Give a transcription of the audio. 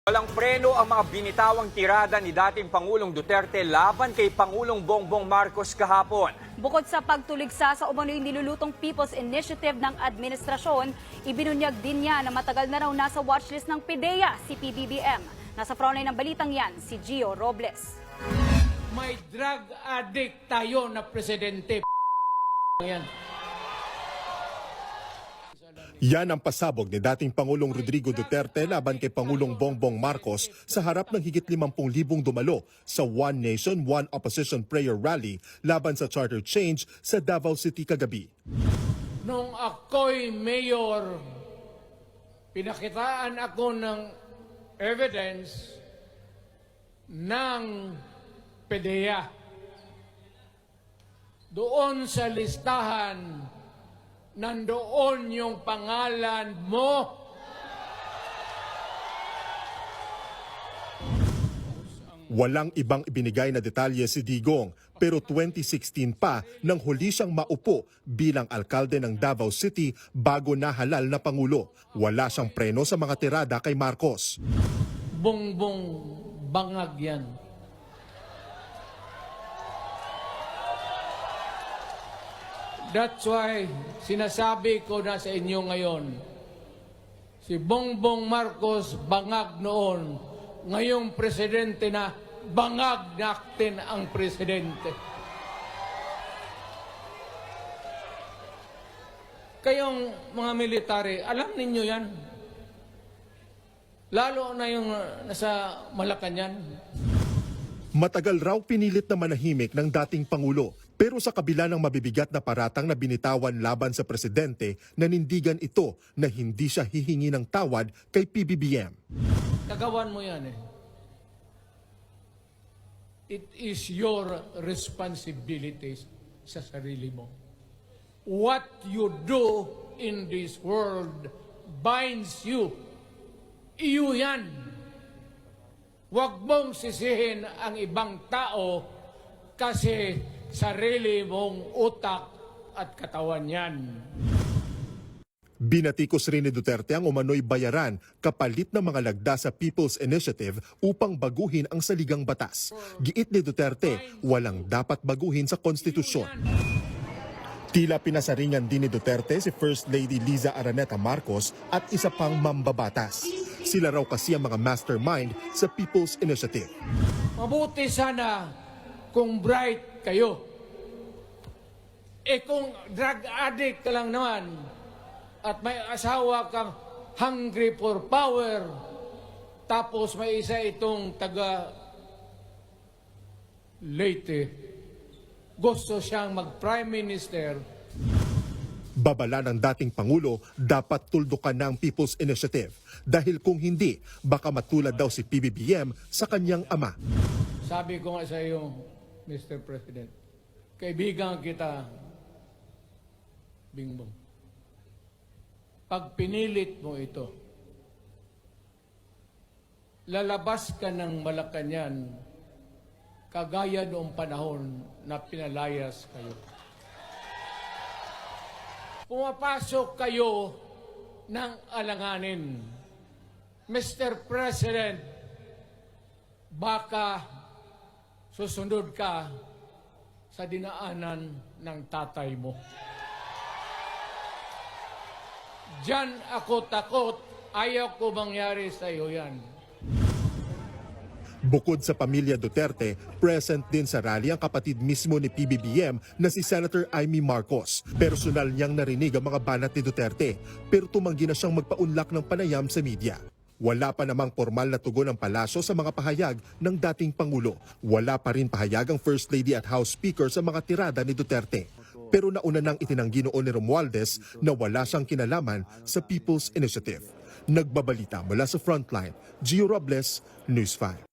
Walang preno ang mga binitawang tirada ni dating Pangulong Duterte laban kay Pangulong Bongbong Marcos kahapon. Bukod sa pagtuligsa sa umano'y nilulutong People's Initiative ng administrasyon, ibinunyag din niya na matagal na raw nasa watchlist ng PIDEA si PBBM. Nasa frontline ng balitang yan, si Gio Robles. May drug addict tayo na presidente. Yan. Yan ang pasabog ni dating Pangulong Rodrigo Duterte laban kay Pangulong Bongbong Marcos sa harap ng higit 50,000 dumalo sa One Nation, One Opposition Prayer Rally laban sa charter change sa Davao City kagabi. Nung ako'y mayor, pinakitaan ako ng evidence ng PIDEA. Doon sa listahan, nandoon yung pangalan mo. Walang ibang ibinigay na detalye si Digong, pero 2016 pa nang huli siyang maupo bilang alkalde ng Davao City bago nahalal na Pangulo. Wala siyang preno sa mga tirada kay Marcos. Bongbong bangag yan. That's why sinasabi ko na sa inyo ngayon, si Bongbong Marcos bangag noon, ngayong presidente na bangag natin ang presidente. Kayong mga military, alam ninyo yan. Lalo na yung nasa Malacanang. Matagal raw pinilit na manahimik ng dating Pangulo, pero sa kabila ng mabibigat na paratang na binitawan laban sa presidente, nanindigan ito na hindi siya hihingi ng tawad kay PBBM. Kagawan mo yan eh. It is your responsibility sa sarili mo. What you do in this world binds you. Iyo yan. Huwag mong sisihin ang ibang tao kasi sarili mong utak at katawan yan. Binatikos rin ni Duterte ang umano'y bayaran kapalit ng mga lagda sa People's Initiative upang baguhin ang saligang batas. Giit ni Duterte, walang dapat baguhin sa konstitusyon. Tila pinasaringan din ni Duterte si First Lady Liza Araneta Marcos at isa pang mambabatas. Sila raw kasi ang mga mastermind sa People's Initiative. Mabuti sana kung bright kayo. Kung drug addict ka lang naman at may asawa kang hungry for power, tapos may isa itong taga Leyte, gusto siyang mag-prime minister. Babala ng dating Pangulo, dapat tuldukan ng People's Initiative. Dahil kung hindi, baka matulad daw si PBBM sa kanyang ama. Sabi ko nga sa iyo, Mr. President, kaibigan kita, Bingbong. Pag pinilit mo ito, lalabas ka ng Malacanang kagaya noong panahon na pinalayas kayo. Pumapasok kayo ng alanganin. Mr. President, baka susunod ka sa dinaanan ng tatay mo. Diyan ako takot. Ayaw ko mangyari sa iyo yan. Bukod sa pamilya Duterte, present din sa rally ang kapatid mismo ni PBBM na si Senator Amy Marcos. Personal niyang narinig ang mga banat ni Duterte, pero tumanggi na siyang magpaunlak ng panayam sa media. Wala pa namang formal na tugon ng palasyo sa mga pahayag ng dating Pangulo. Wala pa rin pahayag ang First Lady at House Speaker sa mga tirada ni Duterte. Pero nauna nang itinanggi noon ni Romualdez na wala siyang kinalaman sa People's Initiative. Nagbabalita mula sa Frontline, Gio Robles, News 5.